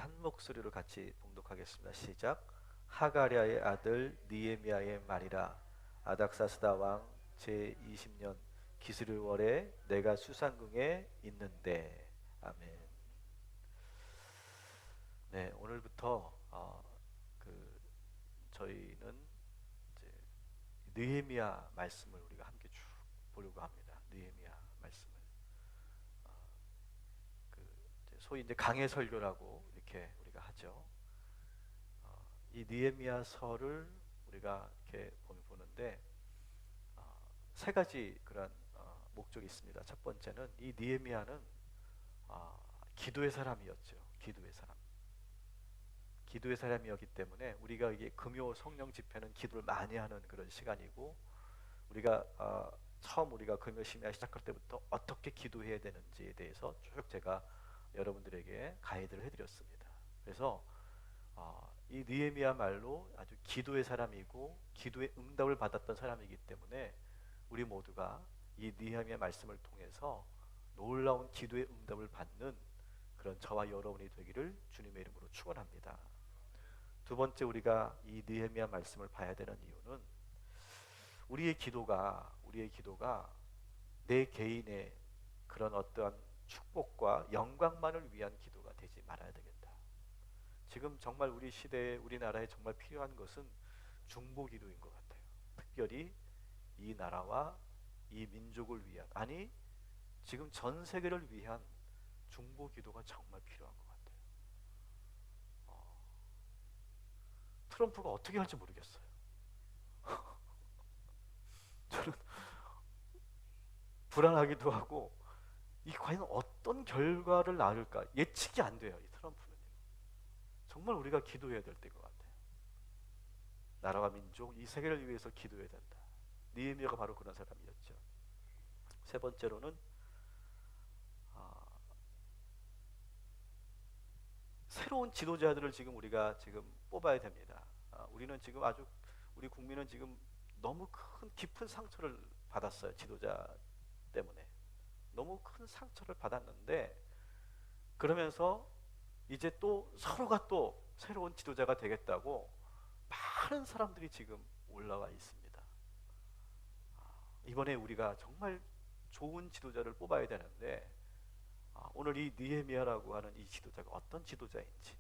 한 목소리로 같이 봉독하겠습니다. 시작. 하가랴의 아들 니에미야의 말이라. 아닥사스다 왕 제20년 기스르월에 내가 수상궁에 있는데. 아멘. 네, 오늘부터 그 저희는 이제 느헤미야 말씀을 우리가 함께 쭉 보려고 합니다. 느헤미야 말씀을 어, 그 소위 이제 강해 설교라고 이렇게 우리가 하죠. 이 느헤미야서를 우리가 이렇게 보는데 세 가지 그런 목적이 있습니다. 첫 번째는 이 느헤미야는 기도의 사람이었죠. 기도의 사람이었기 때문에 우리가 이게 금요 성령 집회는 기도를 많이 하는 그런 시간이고, 우리가 처음 우리가 금요 심야 시작할 때부터 어떻게 기도해야 되는지에 대해서 쭉 제가 여러분들에게 가이드를 해드렸습니다. 그래서 이 느헤미야말로 아주 기도의 사람이고 기도의 응답을 받았던 사람이기 때문에 우리 모두가 이 느헤미야 말씀을 통해서 놀라운 기도의 응답을 받는 그런 저와 여러분이 되기를 주님의 이름으로 축원합니다. 두 번째, 우리가 이 느헤미야 말씀을 봐야 되는 이유는 우리의 기도가 내 개인의 그런 어떠한 축복과 영광만을 위한 기도가 되지 말아야 되겠다. 지금 정말 우리 시대에 우리나라에 정말 필요한 것은 중보 기도인 것 같아요. 특별히 이 나라와 이 민족을 위한, 아니 지금 전 세계를 위한 중보 기도가 정말 필요한 것 같아요. 트럼프가 어떻게 할지 모르겠어요. 저는 불안하기도 하고, 이 과연 어떤 결과를 낳을까 예측이 안 돼요. 이 트럼프는 정말 우리가 기도해야 될 때인 것 같아요. 나라와 민족, 이 세계를 위해서 기도해야 된다. 느헤미야가 바로 그런 사람이었죠. 세 번째로는 새로운 지도자들을 지금 우리가 지금 뽑아야 됩니다. 우리는 지금 아주 우리 국민은 지금 너무 큰 깊은 상처를 받았어요. 지도자 때문에 너무 큰 상처를 받았는데, 그러면서 이제 또 서로가 또 새로운 지도자가 되겠다고 많은 사람들이 지금 올라와 있습니다. 이번에 우리가 정말 좋은 지도자를 뽑아야 되는데, 오늘 이 느헤미야라고 하는 이 지도자가 어떤 지도자인지,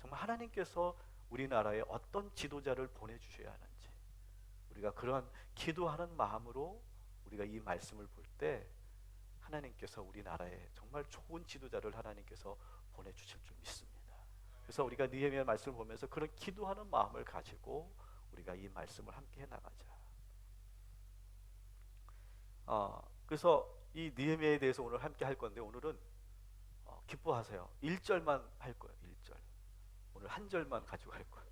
정말 하나님께서 우리나라에 어떤 지도자를 보내주셔야 하는지, 우리가 그런 기도하는 마음으로 우리가 이 말씀을 볼 때 하나님께서 우리나라에 정말 좋은 지도자를 하나님께서 보내주실 줄 믿습니다. 그래서 우리가 느헤미야 말씀을 보면서 그런 기도하는 마음을 가지고 우리가 이 말씀을 함께 해나가자. 그래서 이 느헤미야에 대해서 오늘 함께 할 건데, 오늘은 기뻐하세요. 1절만 할 거예요. 1절. 오늘 한 절만 가지고 할 거예요.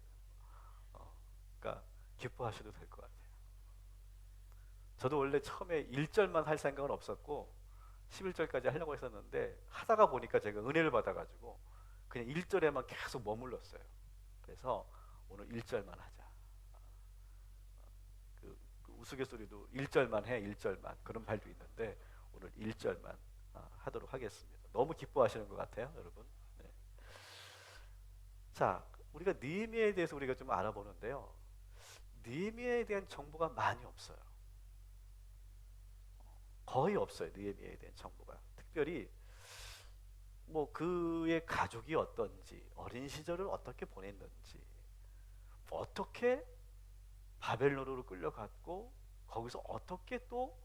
그러니까 기뻐하셔도 될 것 같아요. 저도 원래 처음에 1절만 할 생각은 없었고 11절까지 하려고 했었는데, 하다가 보니까 제가 은혜를 받아가지고 그냥 1절에만 계속 머물렀어요. 그래서 오늘 1절만 하자. 그 우스갯소리도 1절만 해, 1절만, 그런 말도 있는데 오늘 1절만 하도록 하겠습니다. 너무 기뻐하시는 것 같아요, 여러분. 네. 자, 우리가 느헤미야에 대해서 우리가 좀 알아보는데요, 느헤미야에 대한 정보가 많이 없어요. 거의 없어요. 느헤미야에 대한 정보가. 특별히 뭐 그의 가족이 어떤지, 어린 시절을 어떻게 보냈는지, 어떻게 바벨론으로 끌려갔고 거기서 어떻게 또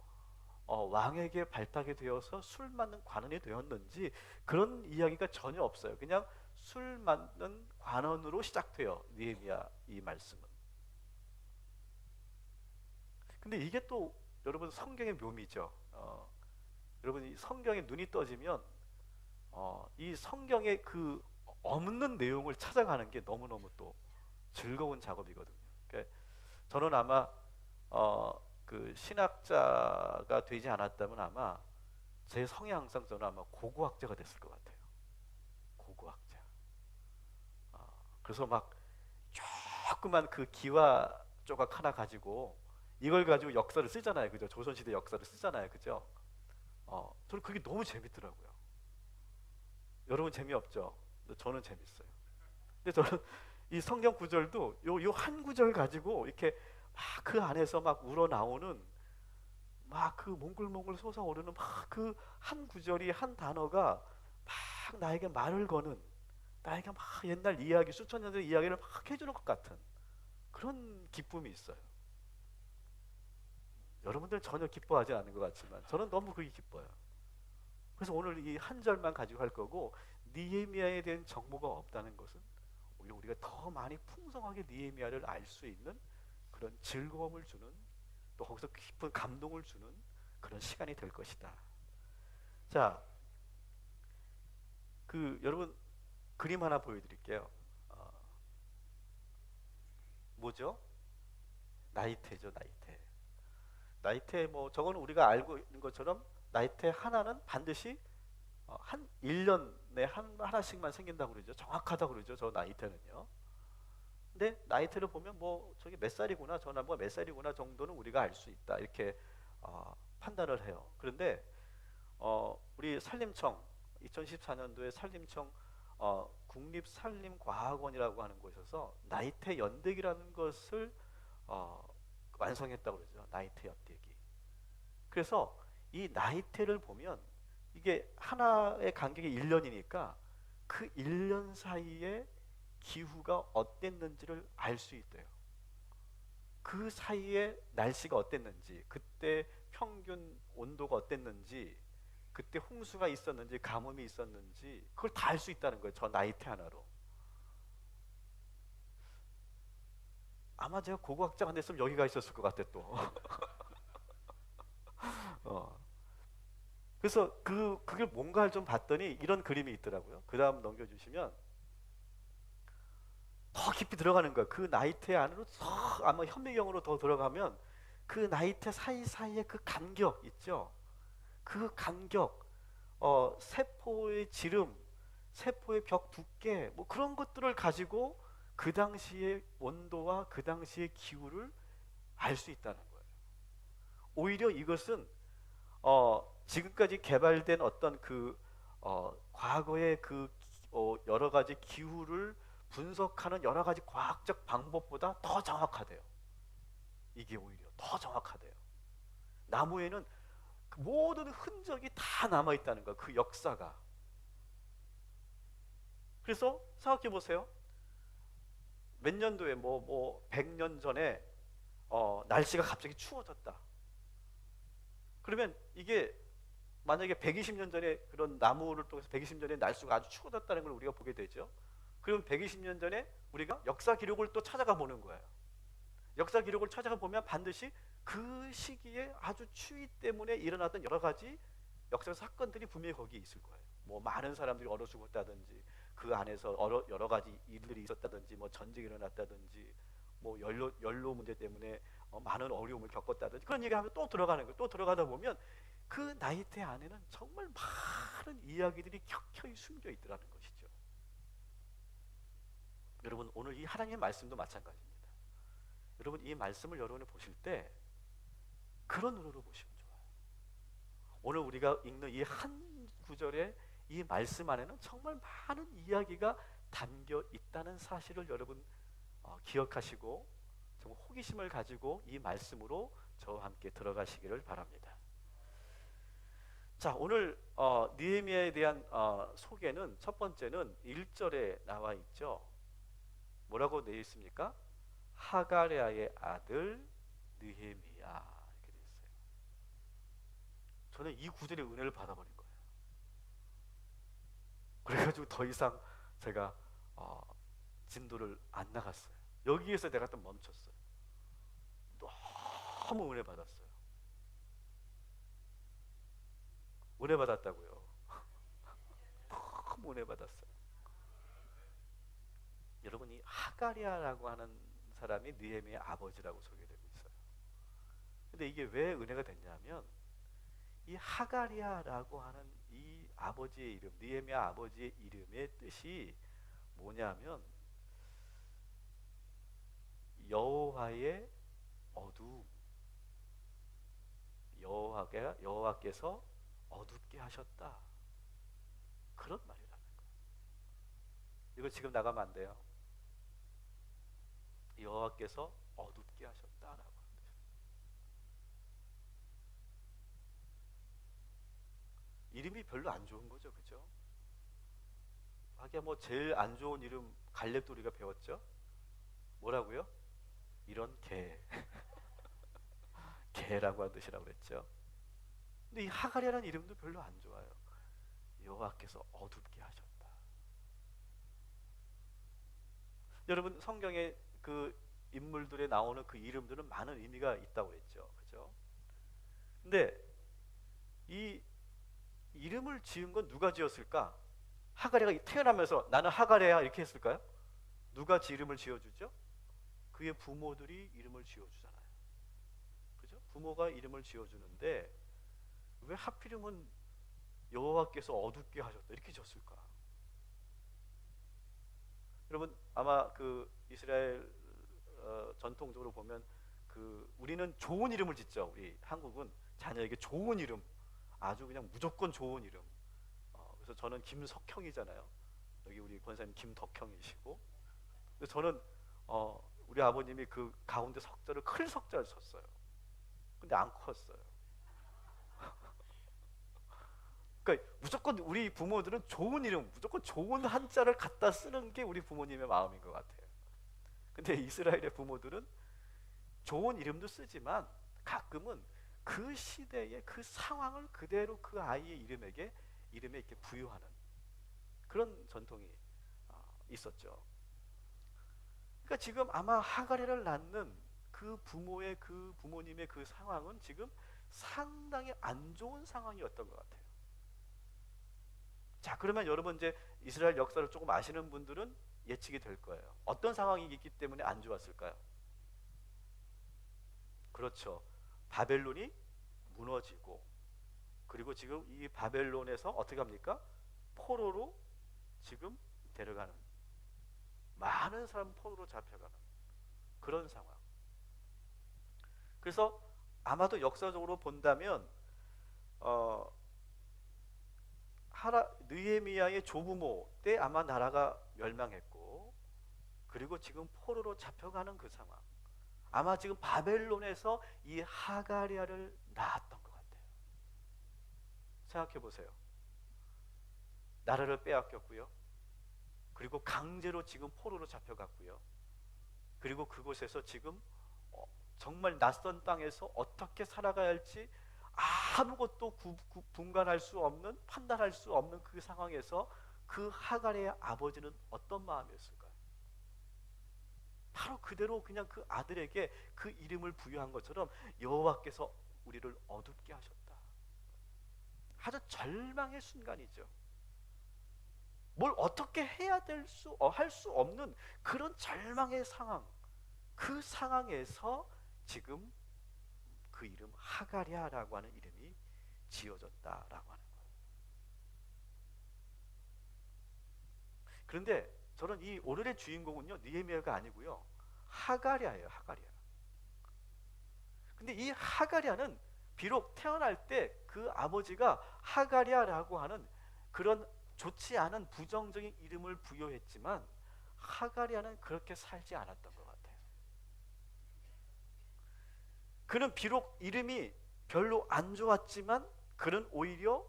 왕에게 발탁이 되어서 술 맞는 관원이 되었는지, 그런 이야기가 전혀 없어요. 그냥 술 맞는 관원으로 시작돼요, 느헤미야 이 말씀은. 근데 이게 또 여러분 성경의 묘미죠. 여러분 이 성경에 눈이 떠지면 이 성경의 그 없는 내용을 찾아가는 게 너무너무 또 즐거운 작업이거든요. 그러니까 저는 아마 그 신학자가 되지 않았다면 아마 제 성향상 저는 아마 고고학자가 됐을 것 같아요. 고고학자. 그래서 막 조그만 그 기와 조각 하나 가지고 이걸 가지고 역사를 쓰잖아요, 그죠? 조선시대 역사를 쓰잖아요, 그죠? 저는 그게 너무 재밌더라고요. 여러분 재미없죠? 근데 저는 재밌어요. 근데 저는 이 성경 구절도 요 한 구절 가지고 이렇게 막 그 안에서 막 우러나오는 막 그 몽글몽글 솟아오르는 막 그 한 구절이 한 단어가 막 나에게 말을 거는, 나에게 막 옛날 이야기, 수천 년 전 이야기를 막 해주는 것 같은 그런 기쁨이 있어요. 여러분들은 전혀 기뻐하지 않는 것 같지만 저는 너무 그게 기뻐요. 그래서 오늘 이 한 절만 가지고 할 거고, 니에미아에 대한 정보가 없다는 것은 오히려 우리가 더 많이 풍성하게 니에미아를 알 수 있는 그런 즐거움을 주는, 또 거기서 깊은 감동을 주는 그런 시간이 될 것이다. 자, 그 여러분 그림 하나 보여드릴게요. 어, 뭐죠? 나이테죠, 나이테. 나이테 뭐 저거는 우리가 알고 있는 것처럼 나이테 하나는 반드시 한 1년에 하나씩만 생긴다고 그러죠. 정확하다고 그러죠. 저 나이테는요. 근데 나이테를 보면 뭐 저게 몇 살이구나, 저 나무가 몇 살이구나 정도는 우리가 알 수 있다, 이렇게 판단을 해요. 그런데 우리 산림청 2014년도에 산림청 국립산림과학원이라고 하는 곳에서 나이테 연대기라는 것을 어, 완성했다고 그러죠. 나이테 연대기. 그래서 이 나이테를 보면 이게 하나의 간격이 1년이니까 그 1년 사이에 기후가 어땠는지를 알 수 있대요. 그 사이에 날씨가 어땠는지, 그때 평균 온도가 어땠는지, 그때 홍수가 있었는지 가뭄이 있었는지 그걸 다 알 수 있다는 거예요. 저 나이테 하나로. 아마 제가 고고학자가 안 됐으면 여기가 있었을 것 같아 또. 어. 그래서 그게 뭔가를 좀 봤더니 이런 그림이 있더라고요. 그 다음 넘겨주시면 더 깊이 들어가는 거야. 그 나이테 안으로 더, 아마 현미경으로 더 들어가면 그 나이테 사이사이의 그 간격 있죠. 그 간격, 세포의 지름, 세포의 벽 두께, 뭐 그런 것들을 가지고 그 당시의 온도와 그 당시의 기후를 알 수 있다는 거예요. 오히려 이것은 지금까지 개발된 어떤 과거의 여러 가지 기후를 분석하는 여러 가지 과학적 방법보다 더 정확하대요. 이게 오히려 더 정확하대요. 나무에는 그 모든 흔적이 다 남아 있다는 거야. 그 역사가. 그래서 생각해 보세요. 몇 년도에 뭐 100년 전에 날씨가 갑자기 추워졌다. 그러면 이게 만약에 120년 전에 그런 나무를 통해서 120년 전에 날씨가 아주 추워졌다는 걸 우리가 보게 되죠. 그럼 120년 전에 우리가 역사 기록을 또 찾아가 보는 거예요. 역사 기록을 찾아가 보면 반드시 그 시기에 아주 추위 때문에 일어났던 여러 가지 역사 사건들이 분명히 거기에 있을 거예요. 뭐 많은 사람들이 얼어 죽었다든지, 그 안에서 여러 가지 일들이 있었다든지, 뭐 전쟁이 일어났다든지, 뭐 연료 문제 때문에 많은 어려움을 겪었다든지, 그런 얘기하면 또 들어가는 거예요. 또 들어가다 보면 그 나이테 안에는 정말 많은 이야기들이 켜켜이 숨겨 있더라는 것이죠. 여러분 오늘 이 하나님의 말씀도 마찬가지입니다. 여러분 이 말씀을 여러분이 보실 때 그런 눈으로 보시면 좋아요. 오늘 우리가 읽는 이 한 구절의 이 말씀 안에는 정말 많은 이야기가 담겨 있다는 사실을 여러분 기억하시고 정말 호기심을 가지고 이 말씀으로 저와 함께 들어가시기를 바랍니다. 자, 오늘 느헤미야에 대한 소개는 첫 번째는 1절에 나와 있죠. 뭐라고 되어 있습니까? 하가랴의 아들 느헤미야, 이렇게 되어 있어요. 저는 이 구절의 은혜를 받아버린 거예요. 그래가지고 더 이상 제가 진도를 안 나갔어요. 여기에서 내가 또 멈췄어요. 너무 은혜 받았어요. 은혜 받았다고요. 너무 은혜 받았어요. 여러분이 하가랴라고 하는 사람이 느헤미야의 아버지라고 소개되고 있어요. 근데 이게 왜 은혜가 됐냐면 이 하가랴라고 하는 이 아버지의 이름, 느헤미야 아버지의 이름의 뜻이 뭐냐면 여호와의 어두움, 여호와께서 어둡게 하셨다, 그런 말이라는 거예요. 이거 지금 나가면 안 돼요. 여호와께서 어둡게 하셨다라고 하는 거죠. 이름이 별로 안 좋은 거죠, 그죠? 하기야 뭐 제일 안 좋은 이름 갈렙도 우리가 배웠죠. 뭐라고요? 이런 개, 개라고 하는 뜻이라고 그랬죠. 근데 이 하갈이라는 이름도 별로 안 좋아요. 여호와께서 어둡게 하셨다. 여러분 성경에 그 인물들에 나오는 그 이름들은 많은 의미가 있다고 그랬죠, 그죠? 근데 이 이름을 지은 건 누가 지었을까? 하갈이가 태어나면서 나는 하갈이야 이렇게 했을까요? 누가 이름을 지어주죠? 그의 부모들이 이름을 지어주잖아요. 그죠? 부모가 이름을 지어주는데 왜 하필이면 여호와께서 어둡게 하셨다 이렇게 지었을까? 여러분 아마 그 이스라엘 전통적으로 보면 그 우리는 좋은 이름을 짓죠. 우리 한국은 자녀에게 좋은 이름, 아주 그냥 무조건 좋은 이름. 그래서 저는 김석형이잖아요. 여기 우리 권사님 김덕형이시고, 근데 저는 우리 아버님이 그 가운데 석자를 큰 석자를 썼어요. 근데 안 컸어요. 그러니까 무조건 우리 부모들은 좋은 이름, 무조건 좋은 한자를 갖다 쓰는 게 우리 부모님의 마음인 것 같아요. 근데 이스라엘의 부모들은 좋은 이름도 쓰지만 가끔은 그 시대의 그 상황을 그대로 그 아이의 이름에 이렇게 부여하는 그런 전통이 있었죠. 그러니까 지금 아마 하갈이를 낳는 그 부모님의 그 상황은 지금 상당히 안 좋은 상황이었던 것 같아요. 자, 그러면 여러분 이제 이스라엘 역사를 조금 아시는 분들은 예측이 될 거예요. 어떤 상황이 있기 때문에 안 좋았을까요? 그렇죠. 바벨론이 무너지고, 그리고 지금 이 바벨론에서 어떻게 합니까? 포로로 지금 데려가는, 많은 사람 포로로 잡혀가는 그런 상황. 그래서 아마도 역사적으로 본다면 느헤미야의 조부모 때 아마 나라가 멸망했고, 그리고 지금 포로로 잡혀가는 그 상황, 아마 지금 바벨론에서 이 하가랴를 낳았던 것 같아요. 생각해 보세요. 나라를 빼앗겼고요, 그리고 강제로 지금 포로로 잡혀갔고요, 그리고 그곳에서 지금 정말 낯선 땅에서 어떻게 살아가야 할지 아무것도 분간할 수 없는, 판단할 수 없는 그 상황에서 그 하갈의 아버지는 어떤 마음이었을까요? 바로 그대로 그냥 그 아들에게 그 이름을 부여한 것처럼 여호와께서 우리를 어둡게 하셨다. 아주 절망의 순간이죠. 뭘 어떻게 해야 할 수 없는 그런 절망의 상황, 그 상황에서 지금 그 이름 하갈야라고 하는 이름이 지어졌다라고 하는 거예요. 그런데 저는 이 오늘의 주인공은요, 느헤미야가 아니고요, 하갈야예요. 하갈야. 근데 이 하갈야는 비록 태어날 때 그 아버지가 하갈야라고 하는 그런 좋지 않은 부정적인 이름을 부여했지만 하갈야는 그렇게 살지 않았던 것 같아요. 그는 비록 이름이 별로 안 좋았지만 그는 오히려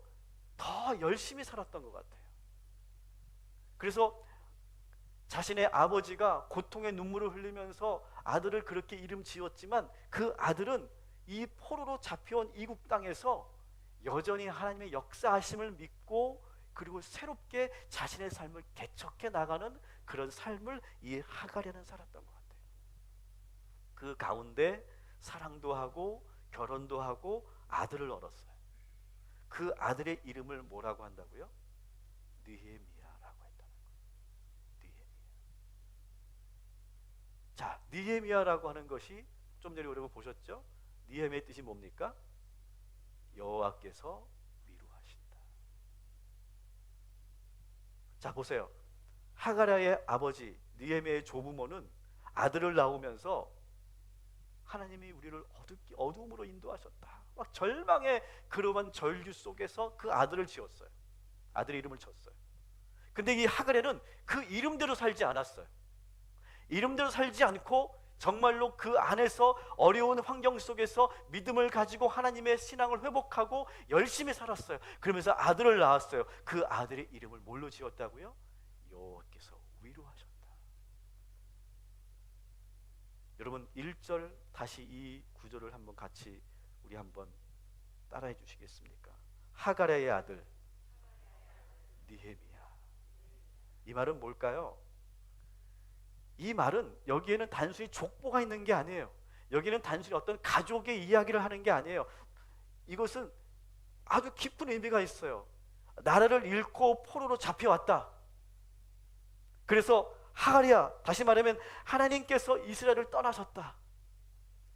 더 열심히 살았던 것 같아요. 그래서 자신의 아버지가 고통의 눈물을 흘리면서 아들을 그렇게 이름 지었지만 그 아들은 이 포로로 잡혀온 이국 땅에서 여전히 하나님의 역사하심을 믿고, 그리고 새롭게 자신의 삶을 개척해 나가는 그런 삶을 이 하갈야는 살았던 것 같아요. 그 가운데 사랑도 하고 결혼도 하고 아들을 얻었어요. 그 아들의 이름을 뭐라고 한다고요? 느헤미야라고 했다는 거예요. 느헤미야. 자, 느헤미야라고 하는 것이 좀 전에 여러분 보셨죠? 느헤미야의 뜻이 뭡니까? 여호와께서 위로하신다. 자, 보세요. 하갈야의 아버지 느헤미야의 조부모는 아들을 낳으면서 하나님이 우리를 어둠으로 인도하셨다, 막 절망의 그러한 절규 속에서 그 아들을 지었어요. 아들의 이름을 졌어요. 근데 이 하갈에는 그 이름대로 살지 않았어요. 이름대로 살지 않고 정말로 그 안에서 어려운 환경 속에서 믿음을 가지고 하나님의 신앙을 회복하고 열심히 살았어요. 그러면서 아들을 낳았어요. 그 아들의 이름을 뭘로 지었다고요? 여호와께서 위로하셨다. 여러분 1절 다시 이 구절을 한번 같이 우리 한번 따라해 주시겠습니까? 하갈의 아들 느헤미야. 이 말은 뭘까요? 이 말은 여기에는 단순히 족보가 있는 게 아니에요. 여기는 단순히 어떤 가족의 이야기를 하는 게 아니에요. 이것은 아주 깊은 의미가 있어요. 나라를 잃고 포로로 잡혀왔다. 그래서 하갈이야, 다시 말하면 하나님께서 이스라엘을 떠나셨다.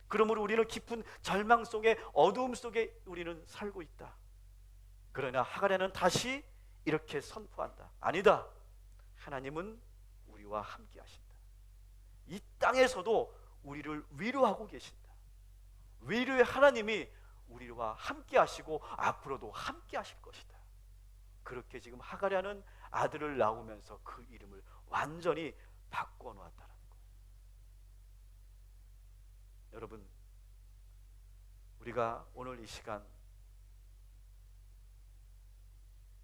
그러므로 우리는 깊은 절망 속에, 어두움 속에 우리는 살고 있다. 그러나 하갈에는 다시 이렇게 선포한다. 아니다. 하나님은 우리와 함께 하신다. 이 땅에서도 우리를 위로하고 계신다. 위로의 하나님이 우리와 함께 하시고 앞으로도 함께 하실 것이다. 그렇게 지금 하갈이라는 아들을 낳으면서 그 이름을 완전히 바꿔 놓았다는 거예요. 여러분, 우리가 오늘 이 시간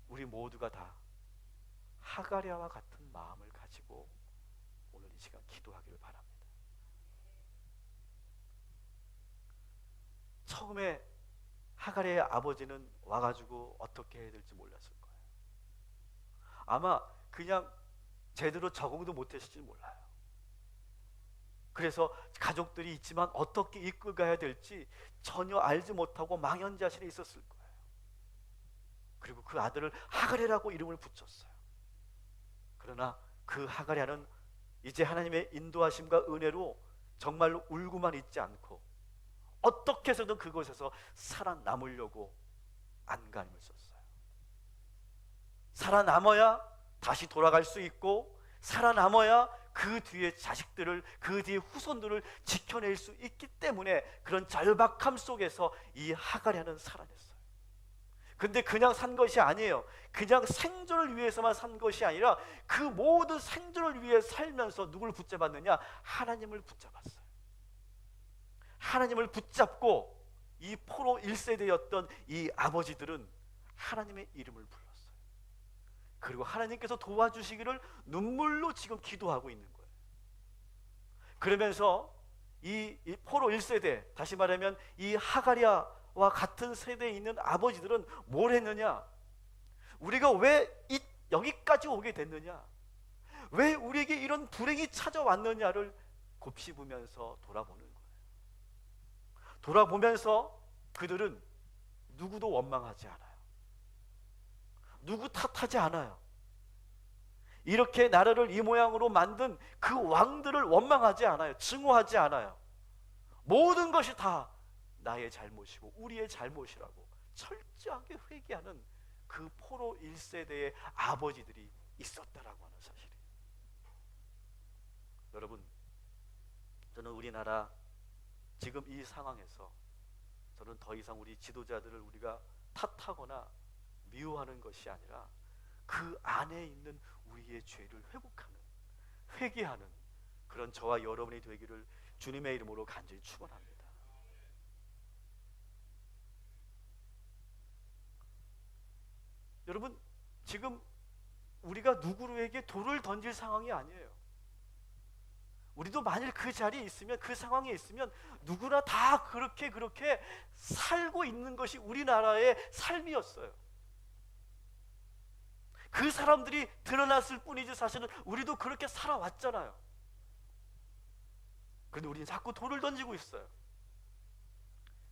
우리 모두가 다 하갈야와 같은 마음을 가지고 오늘 이 시간 기도하기를 바랍니다. 처음에 하갈의 아버지는 와가지고 어떻게 해야 될지 몰랐을 거예요. 아마 그냥 제대로 적응도 못했을지 몰라요. 그래서 가족들이 있지만 어떻게 이끌어가야 될지 전혀 알지 못하고 망연자실해 있었을 거예요. 그리고 그 아들을 하갈이라고 이름을 붙였어요. 그러나 그 하갈야는 이제 하나님의 인도하심과 은혜로 정말로 울고만 있지 않고 어떻게 해서든 그곳에서 살아남으려고 안간힘을 썼어요. 살아남아야 다시 돌아갈 수 있고, 살아남아야 그 뒤에 자식들을, 그 뒤에 후손들을 지켜낼 수 있기 때문에 그런 절박함 속에서 이 하갈야는 살아냈어요. 근데 그냥 산 것이 아니에요. 그냥 생존을 위해서만 산 것이 아니라 그 모든 생존을 위해 살면서 누구를 붙잡았느냐? 하나님을 붙잡았어요. 하나님을 붙잡고 이 포로 1세대였던 이 아버지들은 하나님의 이름을 불렀어요. 그리고 하나님께서 도와주시기를 눈물로 지금 기도하고 있는 거예요. 그러면서 이 포로 1세대, 다시 말하면 이 하갈야와 같은 세대에 있는 아버지들은 뭘 했느냐? 우리가 왜 여기까지 오게 됐느냐? 왜 우리에게 이런 불행이 찾아왔느냐를 곱씹으면서 돌아보는 거예요. 돌아보면서 그들은 누구도 원망하지 않아요. 누구 탓하지 않아요. 이렇게 나라를 이 모양으로 만든 그 왕들을 원망하지 않아요. 증오하지 않아요. 모든 것이 다 나의 잘못이고 우리의 잘못이라고 철저하게 회개하는 그 포로 1세대의 아버지들이 있었다라고 하는 사실이에요. 여러분, 저는 우리나라 지금 이 상황에서 저는 더 이상 우리 지도자들을 우리가 탓하거나 미워하는 것이 아니라 그 안에 있는 우리의 죄를 회복하는, 회개하는 그런 저와 여러분이 되기를 주님의 이름으로 간절히 축원합니다. 여러분, 지금 우리가 누구에게 돌을 던질 상황이 아니에요. 우리도 만일 그 자리에 있으면, 그 상황에 있으면 누구나 다 그렇게 살고 있는 것이 우리나라의 삶이었어요. 그 사람들이 드러났을 뿐이지 사실은 우리도 그렇게 살아왔잖아요. 그런데 우리는 자꾸 돌을 던지고 있어요.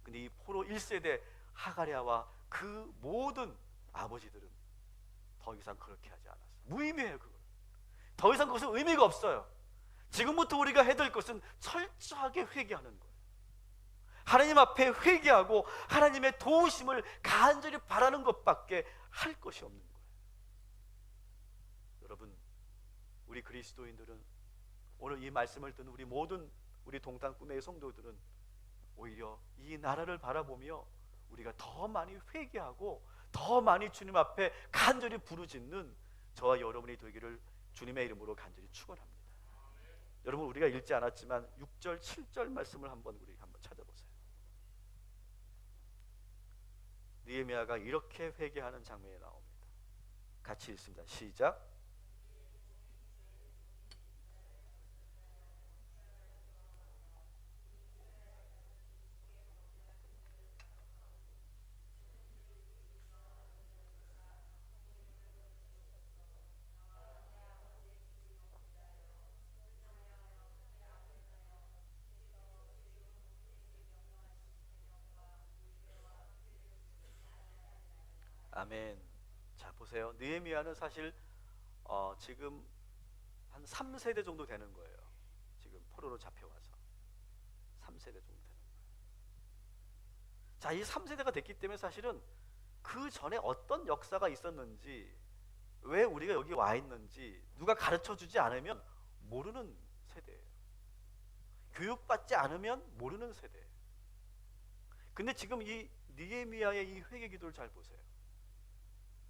근데 이 포로 1세대 하갈야와 그 모든 아버지들은 더 이상 그렇게 하지 않았어요. 무의미해요. 그건 더 이상 그것은 의미가 없어요. 지금부터 우리가 해야 될 것은 철저하게 회개하는 거예요. 하나님 앞에 회개하고 하나님의 도우심을 간절히 바라는 것밖에 할 것이 없는 거예요. 여러분, 우리 그리스도인들은 오늘 이 말씀을 듣는 우리 모든 우리 동탄 꿈의 성도들은 오히려 이 나라를 바라보며 우리가 더 많이 회개하고 더 많이 주님 앞에 간절히 부르짖는 저와 여러분이 되기를 주님의 이름으로 간절히 축원합니다. 여러분, 우리가 읽지 않았지만 6절 7절 말씀을 한번 찾아보세요. 느헤미야가 이렇게 회개하는 장면이 나옵니다. 같이 읽습니다. 시작. 아멘. 자, 보세요. 느헤미야는 사실 지금 한 3세대 정도 되는 거예요. 지금 포로로 잡혀와서 3세대 정도 되는 거예요. 자, 이 3세대가 됐기 때문에 사실은 그 전에 어떤 역사가 있었는지, 왜 우리가 여기 와 있는지 누가 가르쳐 주지 않으면 모르는 세대예요. 교육받지 않으면 모르는 세대예요. 근데 지금 이 느헤미야의 이 회개 기도를 잘 보세요.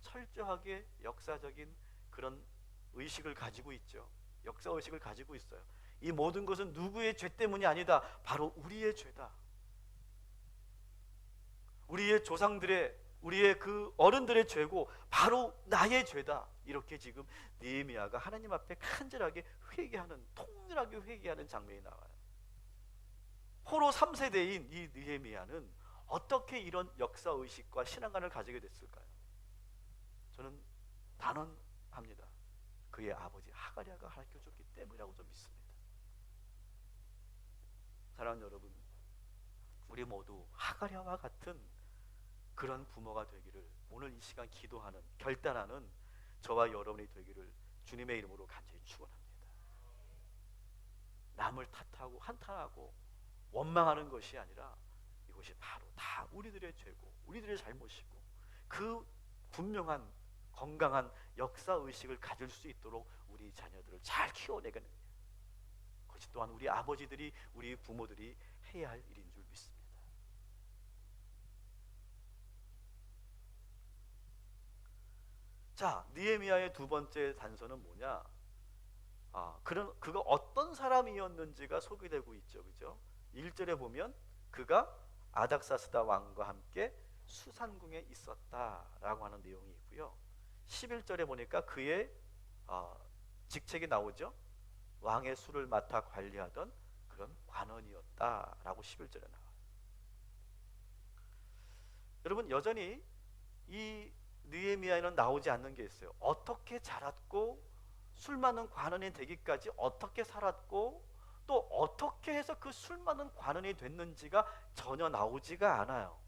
철저하게 역사적인 그런 의식을 가지고 있죠. 역사 의식을 가지고 있어요. 이 모든 것은 누구의 죄 때문이 아니다. 바로 우리의 죄다. 우리의 조상들의, 우리의 그 어른들의 죄고 바로 나의 죄다. 이렇게 지금 느헤미야가 하나님 앞에 간절하게 회개하는, 통렬하게 회개하는 장면이 나와요. 포로 3세대인 이 느헤미야는 어떻게 이런 역사 의식과 신앙관을 가지게 됐을까요? 저는 단언합니다. 그의 아버지 하가랴가 가르쳐줬기 때문이라고 좀 믿습니다. 사랑하는 여러분, 우리 모두 하가랴와 같은 그런 부모가 되기를 오늘 이 시간 기도하는, 결단하는 저와 여러분이 되기를 주님의 이름으로 간절히 축원합니다. 남을 탓하고 한탄하고 원망하는 것이 아니라 이것이 바로 다 우리들의 죄고 우리들의 잘못이고, 그 분명한 건강한 역사 의식을 가질 수 있도록 우리 자녀들을 잘 키워내는, 그것이 또한 우리 아버지들이, 우리 부모들이 해야 할 일인 줄 믿습니다. 자, 느헤미야의 두 번째 단서는 뭐냐? 그가 어떤 사람이었는지가 소개되고 있죠. 그죠? 1절에 보면 그가 아닥사스다 왕과 함께 수산궁에 있었다라고 하는 내용이 있고요. 11절에 보니까 그의 직책이 나오죠. 왕의 술을 맡아 관리하던 그런 관원이었다라고 11절에 나와요. 여러분, 여전히 이 느헤미야에는 나오지 않는 게 있어요. 어떻게 자랐고 술 많은 관원이 되기까지 어떻게 살았고 또 어떻게 해서 그 술 많은 관원이 됐는지가 전혀 나오지가 않아요.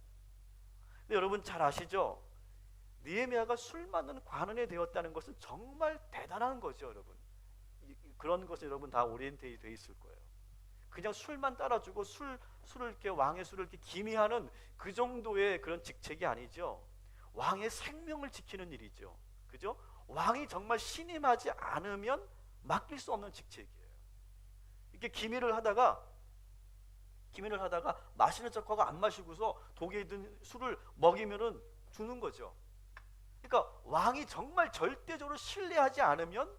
근데 여러분 잘 아시죠? 느헤미야가 술 많은 관원이 되었다는 것은 정말 대단한 거죠, 여러분. 그런 것은 여러분 다 오리엔테이 돼 있을 거예요. 그냥 술만 따라주고 술을 이렇게, 왕의 술을 이렇게 기미하는 그 정도의 그런 직책이 아니죠. 왕의 생명을 지키는 일이죠. 그죠? 왕이 정말 신임하지 않으면 맡길 수 없는 직책이에요. 이렇게 기미를 하다가 마시는 척하고 안 마시고서 독에 든 술을 먹이면은 죽는 거죠. 그러니까 왕이 정말 절대적으로 신뢰하지 않으면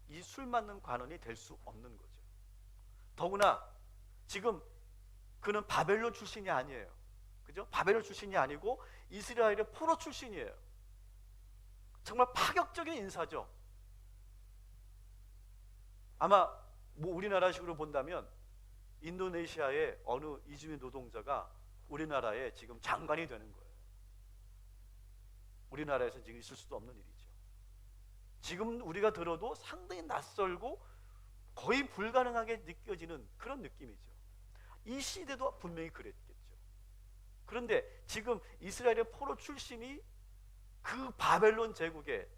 이 술 맞는 관원이 될 수 없는 거죠. 더구나 지금 그는 바벨론 출신이 아니에요. 그죠? 바벨론 출신이 아니고 이스라엘의 포로 출신이에요. 정말 파격적인 인사죠. 아마 뭐 우리나라식으로 본다면 인도네시아의 어느 이주민 노동자가 우리나라에 지금 장관이 되는 거예요. 우리나라에서 지금 있을 수도 없는 일이죠. 지금 우리가 들어도 상당히 낯설고 거의 불가능하게 느껴지는 그런 느낌이죠. 이 시대도 분명히 그랬겠죠. 그런데 지금 이스라엘의 포로 출신이 그 바벨론 제국의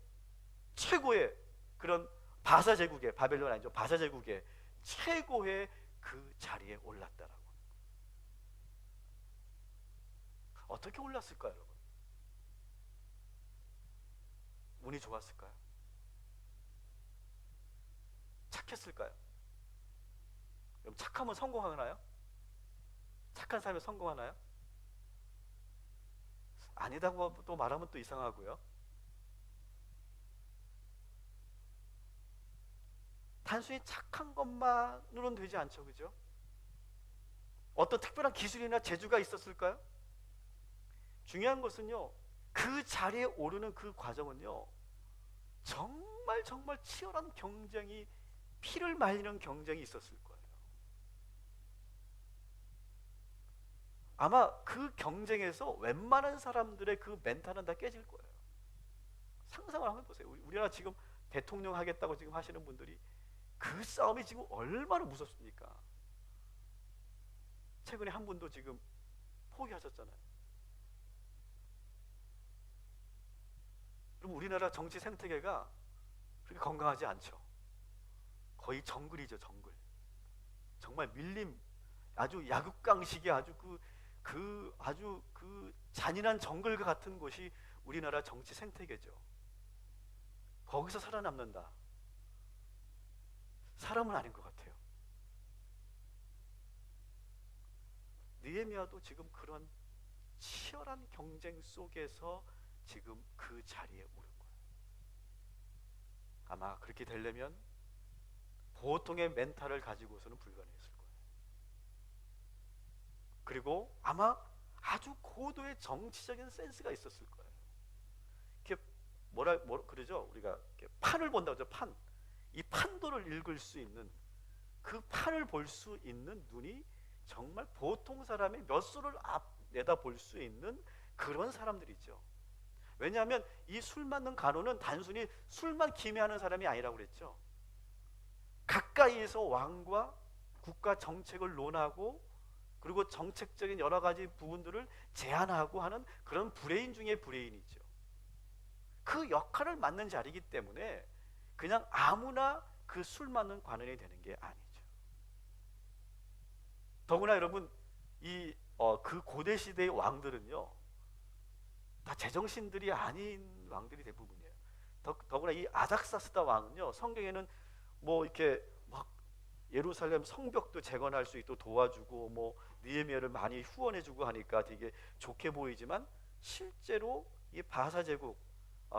최고의 그런 바사 제국의, 바벨론 아니죠, 바사 제국의 최고의 그 자리에 올랐다라고. 어떻게 올랐을까요, 여러분? 운이 좋았을까요? 착했을까요? 여러분, 착하면 성공하나요? 착한 삶에 성공하나요? 아니다고 또 말하면 또 이상하고요. 단순히 착한 것만으로는 되지 않죠, 그죠? 어떤 특별한 기술이나 재주가 있었을까요? 중요한 것은요, 그 자리에 오르는 그 과정은요, 정말 정말 치열한 경쟁이, 피를 말리는 경쟁이 있었을 거예요. 아마 그 경쟁에서 웬만한 사람들의 그 멘탈은 다 깨질 거예요. 상상을 한번 해보세요. 우리나라 지금 대통령 하겠다고 지금 하시는 분들이 그 싸움이 지금 얼마나 무섭습니까? 최근에 한 분도 지금 포기하셨잖아요. 그럼 우리나라 정치 생태계가 그렇게 건강하지 않죠. 거의 정글이죠, 정글. 정말 밀림, 아주 약육강식의 아주 아주 그 잔인한 정글과 같은 곳이 우리나라 정치 생태계죠. 거기서 살아남는다. 사람은 아닌 것 같아요. 느헤미야도 지금 그런 치열한 경쟁 속에서 지금 그 자리에 오른 거예요. 아마 그렇게 되려면 보통의 멘탈을 가지고서는 불가능했을 거예요. 그리고 아마 아주 고도의 정치적인 센스가 있었을 거예요. 이렇게 뭐라 그러죠? 우리가 이렇게 판을 본다고 하죠. 판. 이 판도를 읽을 수 있는, 그 판을 볼 수 있는 눈이 정말 보통 사람의 몇 수를 내다 볼 수 있는 그런 사람들이죠. 왜냐하면 이 술 맞는 간호는 단순히 술만 기매하는 사람이 아니라고 그랬죠. 가까이에서 왕과 국가 정책을 논하고, 그리고 정책적인 여러 가지 부분들을 제안하고 하는 그런 브레인 중에 브레인이죠. 그 역할을 맡는 자리이기 때문에 그냥 아무나 그 술 맞는 관원이 되는 게 아니죠. 더구나 여러분, 그 고대 시대의 왕들은요, 다 제정신들이 아닌 왕들이 대부분이에요. 더구나 이 아닥사스다 왕은요, 성경에는 뭐 이렇게 막 예루살렘 성벽도 재건할 수 있도록 도와주고, 뭐 느헤미야를 많이 후원해주고 하니까 되게 좋게 보이지만, 실제로 이 바사 제국,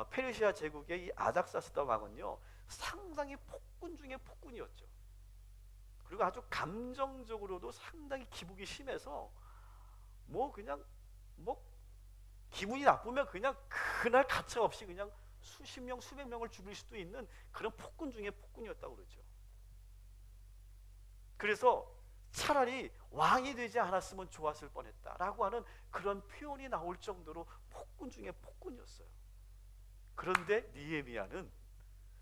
페르시아 제국의 이 아닥사스다 왕은요, 상당히 폭군 중에 폭군이었죠. 그리고 아주 감정적으로도 상당히 기복이 심해서 뭐 그냥 뭐 기분이 나쁘면 그냥 그날 가차없이 그냥 수십 명 수백 명을 죽일 수도 있는 그런 폭군 중에 폭군이었다고 그러죠. 그래서 차라리 왕이 되지 않았으면 좋았을 뻔했다라고 하는 그런 표현이 나올 정도로 폭군 중에 폭군이었어요. 그런데 느헤미야는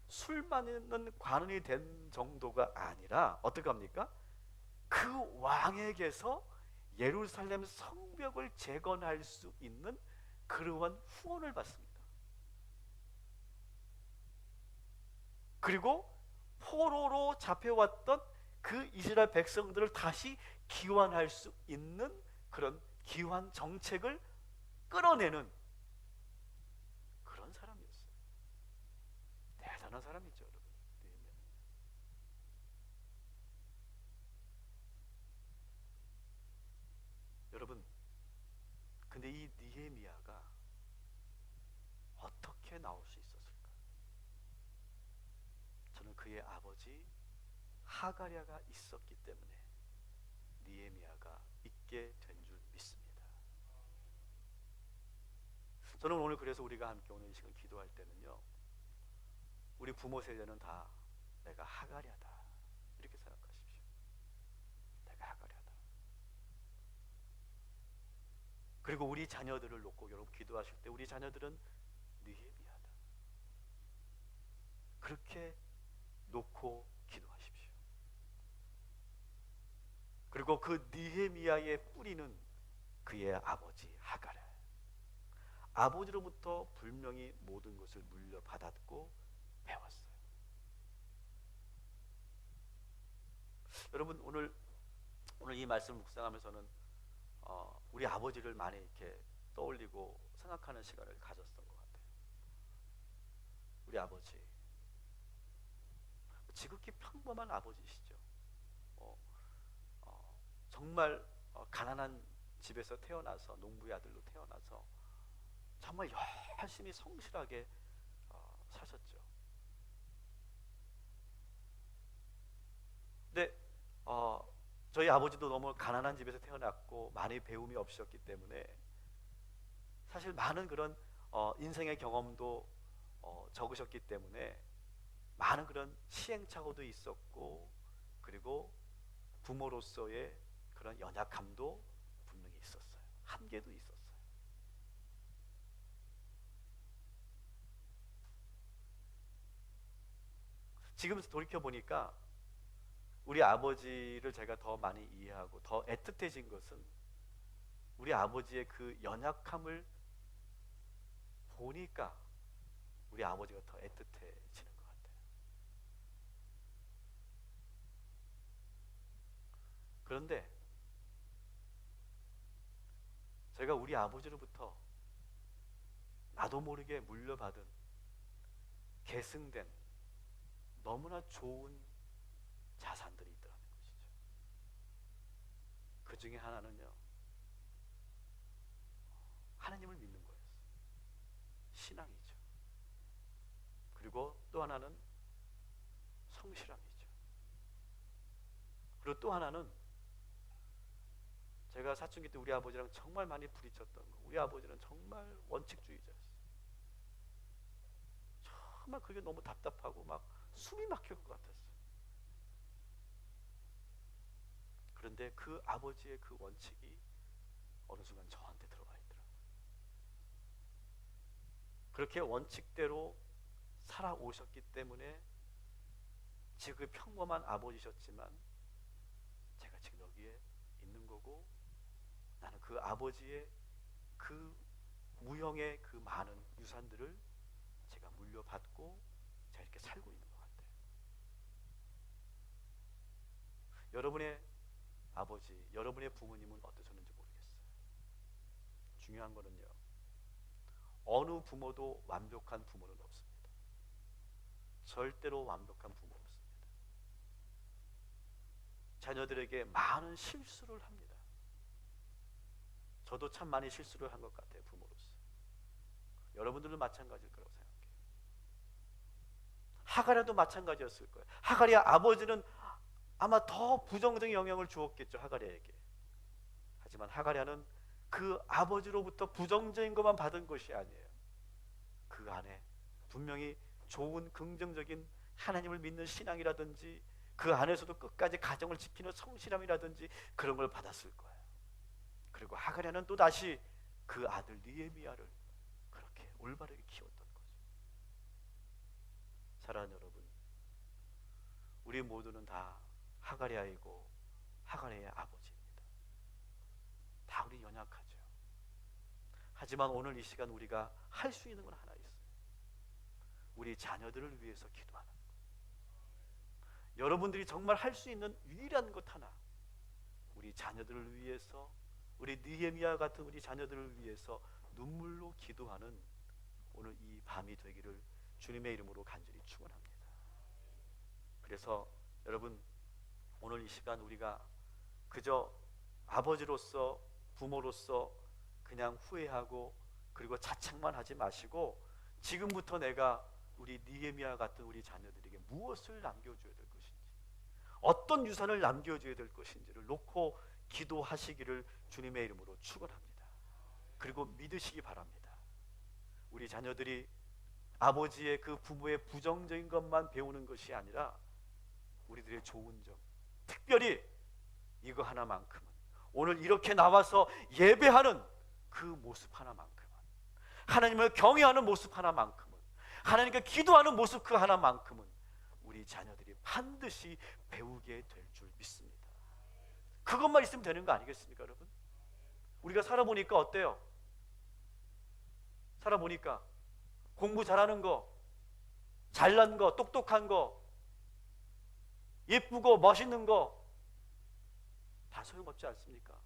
술 마시는 관원이 된 정도가 아니라 어떻게 합니까? 그 왕에게서 예루살렘 성벽을 재건할 수 있는 그러한 후원을 받습니다. 그리고 포로로 잡혀왔던 그 이스라엘 백성들을 다시 귀환할 수 있는 그런 귀환 정책을 끌어내는 그런 사람이었어요. 대단한 사람이죠, 여러분. 여러분, 근데 이 느헤미야가 어떻게 나올 수 있었을까? 저는 그의 아버지 하가랴가 있었기 때문에 느헤미야가 있게 된 줄 믿습니다. 저는 오늘 그래서 우리가 함께 오늘 이 시간 기도할 때는요, 우리 부모 세대는 다 내가 하가랴다 이렇게 생각하십시오. 내가 하가랴다. 그리고 우리 자녀들을 놓고 여러분 기도하실 때 우리 자녀들은 느헤미야다. 그렇게 놓고 기도하십시오. 그리고 그 느헤미야의 뿌리는 그의 아버지 하가랴. 아버지로부터 분명히 모든 것을 물려받았고 배웠어요. 여러분 오늘 이 말씀 묵상하면서는 우리 아버지를 많이 이렇게 떠올리고 생각하는 시간을 가졌던 것 같아요. 우리 아버지 지극히 평범한 아버지시죠. 정말 가난한 집에서 태어나서 농부의 아들로 태어나서 정말 열심히 성실하게 사셨죠. 저희 아버지도 너무 가난한 집에서 태어났고 많이 배움이 없었기 때문에 사실 많은 그런 인생의 경험도 적으셨기 때문에 많은 그런 시행착오도 있었고, 그리고 부모로서의 그런 연약함도 분명히 있었어요. 한계도 있었어요. 지금 돌이켜 보니까 우리 아버지를 제가 더 많이 이해하고 더 애틋해진 것은 우리 아버지의 그 연약함을 보니까 우리 아버지가 더 애틋해지는 것 같아요. 그런데 제가 우리 아버지로부터 나도 모르게 물려받은 계승된 너무나 좋은 자산들이 있더라는 것이죠. 그 중에 하나는요, 하나님을 믿는 거였어요. 신앙이죠. 그리고 또 하나는 성실함이죠. 그리고 또 하나는 제가 사춘기 때 우리 아버지랑 정말 많이 부딪혔던 거. 우리 아버지는 정말 원칙주의자였어요. 정말 그게 너무 답답하고 막 숨이 막힐 것 같았어요. 그런데 그 아버지의 그 원칙이 어느 순간 저한테 들어가 있더라고요. 그렇게 원칙대로 살아오셨기 때문에 지금 그 평범한 아버지셨지만 제가 지금 여기에 있는 거고, 나는 그 아버지의 그 무형의 그 많은 유산들을 제가 물려받고 제가 이렇게 살고 있는 것 같아요. 여러분의 아버지, 여러분의 부모님은 어떠셨는지 모르겠어요. 중요한 거는요, 어느 부모도 완벽한 부모는 없습니다. 절대로 완벽한 부모 없습니다. 자녀들에게 많은 실수를 합니다. 저도 참 많이 실수를 한 것 같아요, 부모로서. 여러분들도 마찬가지일 거라고 생각해요. 하갈야도 마찬가지였을 거예요. 하갈야 아버지는 아마 더 부정적인 영향을 주었겠죠, 하갈야에게. 하지만 하갈야는 그 아버지로부터 부정적인 것만 받은 것이 아니에요. 그 안에 분명히 좋은 긍정적인 하나님을 믿는 신앙이라든지 그 안에서도 끝까지 가정을 지키는 성실함이라든지 그런 걸 받았을 거예요. 그리고 하갈야는 또 다시 그 아들 느헤미야를 그렇게 올바르게 키웠던 거죠. 사랑하는 여러분, 우리 모두는 다 하갈야이고 하갈야의 아버지입니다. 다 우리 연약하죠. 하지만 오늘 이 시간 우리가 할 수 있는 건 하나 있어요. 우리 자녀들을 위해서 기도하는 것. 여러분들이 정말 할 수 있는 유일한 것 하나, 우리 자녀들을 위해서, 우리 느헤미야 같은 우리 자녀들을 위해서 눈물로 기도하는 오늘 이 밤이 되기를 주님의 이름으로 간절히 축원합니다. 그래서 여러분, 오늘 이 시간 우리가 그저 아버지로서, 부모로서 그냥 후회하고 그리고 자책만 하지 마시고, 지금부터 내가 우리 느헤미야 같은 우리 자녀들에게 무엇을 남겨줘야 될 것인지, 어떤 유산을 남겨줘야 될 것인지를 놓고 기도하시기를 주님의 이름으로 축원합니다. 그리고 믿으시기 바랍니다. 우리 자녀들이 아버지의 그 부모의 부정적인 것만 배우는 것이 아니라 우리들의 좋은 점, 특별히 이거 하나만큼은, 오늘 이렇게 나와서 예배하는 그 모습 하나만큼은, 하나님을 경외하는 모습 하나만큼은, 하나님께 기도하는 모습 그 하나만큼은 우리 자녀들이 반드시 배우게 될 줄 믿습니다. 그것만 있으면 되는 거 아니겠습니까, 여러분? 우리가 살아보니까 어때요? 살아보니까 공부 잘하는 거, 잘난 거, 똑똑한 거, 예쁘고 멋있는 거 다 소용없지 않습니까?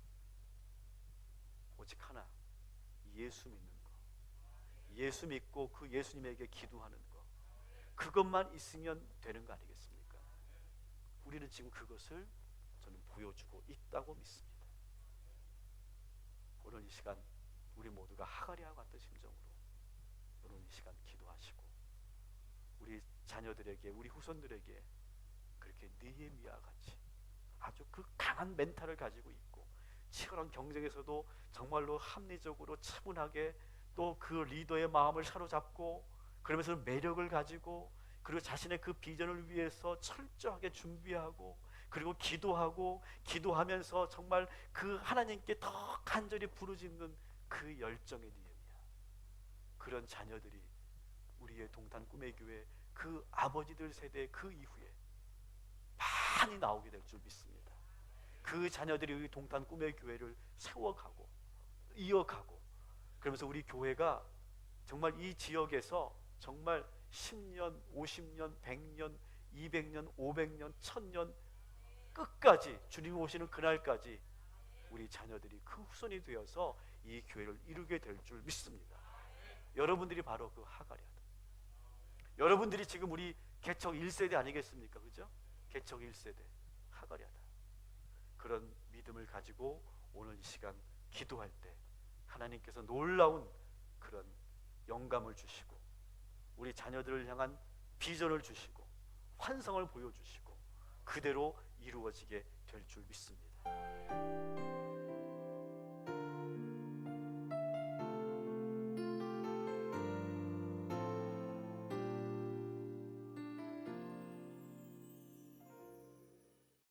오직 하나, 예수 믿는 거, 예수 믿고 그 예수님에게 기도하는 거, 그것만 있으면 되는 거 아니겠습니까? 우리는 지금 그것을 저는 보여주고 있다고 믿습니다. 오늘 이 시간 우리 모두가 하갈야와 같은 심정으로 오늘 이 시간 기도하시고, 우리 자녀들에게, 우리 후손들에게 그렇게 느헤미야 같이 아주 그 강한 멘탈을 가지고 있고 치열한 경쟁에서도 정말로 합리적으로 차분하게 또 그 리더의 마음을 사로잡고 그러면서 매력을 가지고 그리고 자신의 그 비전을 위해서 철저하게 준비하고 그리고 기도하고 기도하면서 정말 그 하나님께 더 간절히 부르짖는 그 열정의 니음이야. 그런 자녀들이 우리의 동탄 꿈의 교회 그 아버지들 세대 그 이후에 많이 나오게 될 줄 믿습니다. 그 자녀들이 우리 동탄 꿈의 교회를 세워가고 이어가고 그러면서 우리 교회가 정말 이 지역에서 정말 10년, 50년, 100년, 200년, 500년, 1000년 끝까지 주님 오시는 그날까지 우리 자녀들이 그 후손이 되어서 이 교회를 이루게 될 줄 믿습니다. 여러분들이 바로 그 하갈이다. 여러분들이 지금 우리 개척 1세대 아니겠습니까? 그죠? 개척 1세대 하갈이다. 그런 믿음을 가지고 오늘 이 시간 기도할 때 하나님께서 놀라운 그런 영감을 주시고 우리 자녀들을 향한 비전을 주시고 환상을 보여주시고 그대로 이루어지게 될 줄 믿습니다.